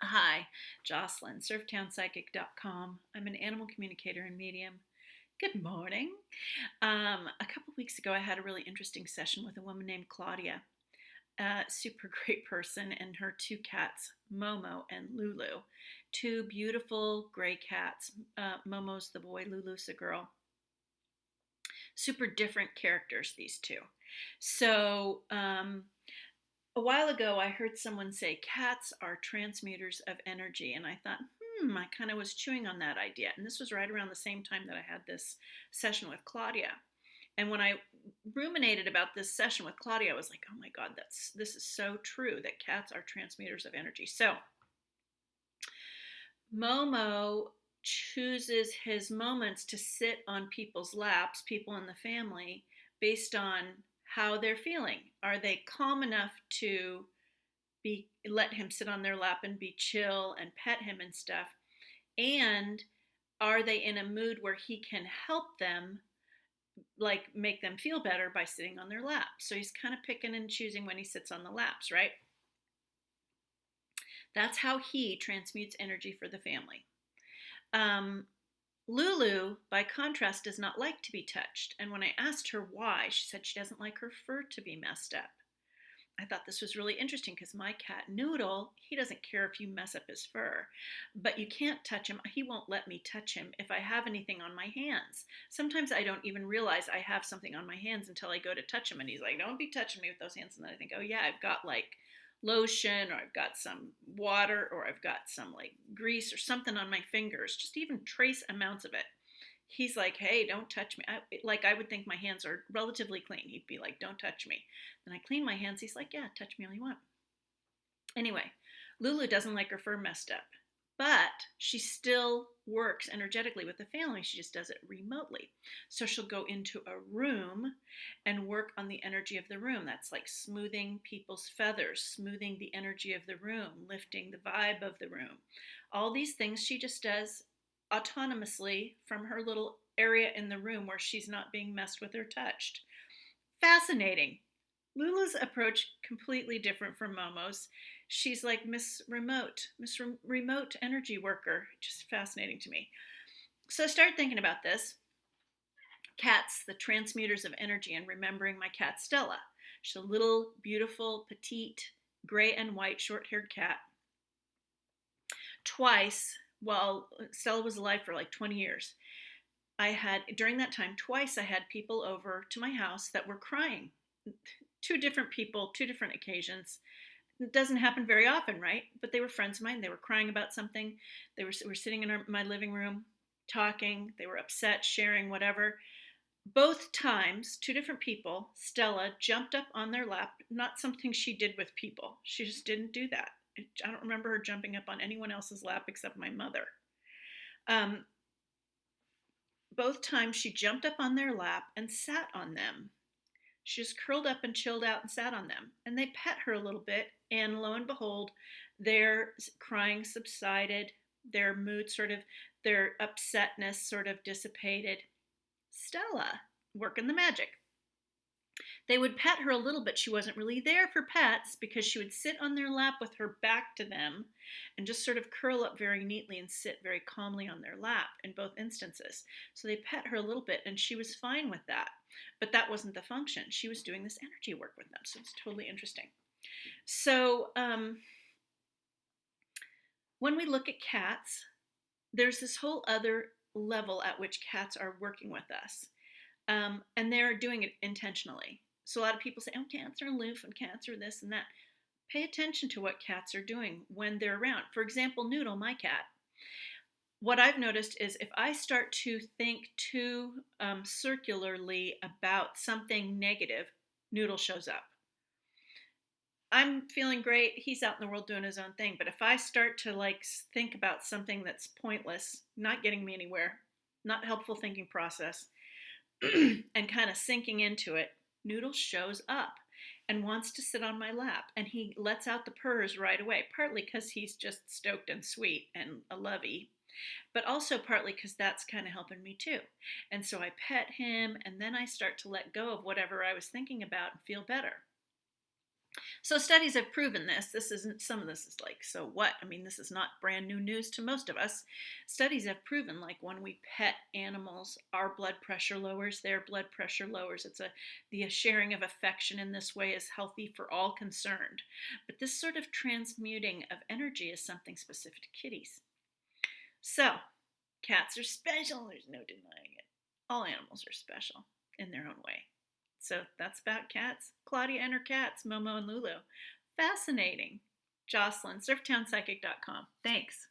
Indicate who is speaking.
Speaker 1: Hi, Jocelyn, surftownpsychic.com. I'm an animal communicator and medium. Good morning. A couple weeks ago, I had a really interesting session with a woman named Claudia, a super great person, and her two cats, Momo and Lulu. Two beautiful gray cats. Momo's the boy, Lulu's the girl. Super different characters, these two. So, a while ago, I heard someone say cats are transmuters of energy, and I thought, I kind of was chewing on that idea. And this was right around the same time that I had this session with Claudia. And when I ruminated about this session with Claudia, I was like, oh my God, this is so true that cats are transmuters of energy. So Momo chooses his moments to sit on people's laps, people in the family, based on how they're feeling. Are they calm enough to let him sit on their lap and be chill and pet him and stuff? And are they in a mood where he can help them, like make them feel better by sitting on their lap? So he's kind of picking and choosing when he sits on the laps, right? That's how he transmutes energy for the family. Um, Lulu, by contrast, does not like to be touched. And when I asked her why, she said she doesn't like her fur to be messed up. I thought this was really interesting because my cat Noodle, he doesn't care if you mess up his fur, but you can't touch him. He won't let me touch him if I have anything on my hands. Sometimes I don't even realize I have something on my hands until I go to touch him, and he's like, "Don't be touching me with those hands." And then I think, "Oh yeah, I've got like lotion, or I've got some water, or I've got some like grease or something on my fingers, just even trace amounts of it." He's like, "Hey, don't touch me." I would think my hands are relatively clean. He'd be like, "Don't touch me." Then I clean my hands. He's like, "Yeah, touch me all you want." Anyway, Lulu doesn't like her fur messed up, but she still works energetically with the family. She just does it remotely. So she'll go into a room and work on the energy of the room. That's like smoothing people's feathers, smoothing the energy of the room, lifting the vibe of the room. All these things she just does autonomously from her little area in the room where she's not being messed with or touched. Fascinating. Lula's approach completely different from Momo's. She's like Miss Remote energy worker. Just fascinating to me. So I started thinking about this. Cats, the transmuters of energy, and remembering my cat Stella. She's a little, beautiful, petite, gray and white, short-haired cat. Twice, while Stella was alive for like 20 years, during that time, twice I had people over to my house that were crying. Two different people, two different occasions. It doesn't happen very often, right? But they were friends of mine. They were crying about something. They were sitting in my living room talking. They were upset, sharing whatever. Both times, two different people, Stella jumped up on their lap, not something she did with people. She just didn't do that. I don't remember her jumping up on anyone else's lap except my mother. Um, both times she jumped up on their lap and sat on them. She just curled up and chilled out and sat on them. And they pet her a little bit, and lo and behold, their crying subsided, their mood their upsetness sort of dissipated. Stella, working the magic. They would pet her a little bit. She wasn't really there for pets because she would sit on their lap with her back to them and just sort of curl up very neatly and sit very calmly on their lap in both instances. So they pet her a little bit, and she was fine with that. But that wasn't the function. She was doing this energy work with them. So it's totally interesting. So when we look at cats, there's this whole other level at which cats are working with us. And they're doing it intentionally. So a lot of people say, "Oh, cats are aloof and cats are this and that." Pay attention to what cats are doing when they're around. For example, Noodle, my cat. What I've noticed is if I start to think too circularly about something negative, Noodle shows up. I'm feeling great. He's out in the world doing his own thing. But if I start to like think about something that's pointless, not getting me anywhere, not helpful thinking process, and kind of sinking into it, Noodle shows up and wants to sit on my lap. And he lets out the purrs right away, partly because he's just stoked and sweet and a lovey, but also partly because that's kind of helping me too. And so I pet him, and then I start to let go of whatever I was thinking about and feel better. So studies have proven this. This isn't, some of this is like, so what? I mean, this is not brand new news to most of us. Studies have proven, like, when we pet animals, our blood pressure lowers, their blood pressure lowers. The sharing of affection in this way is healthy for all concerned. But this sort of transmuting of energy is something specific to kitties. So, cats are special. There's no denying it. All animals are special in their own way. So that's about cats. Claudia and her cats, Momo and Lulu. Fascinating. Jocelyn, surftownpsychic.com. Thanks.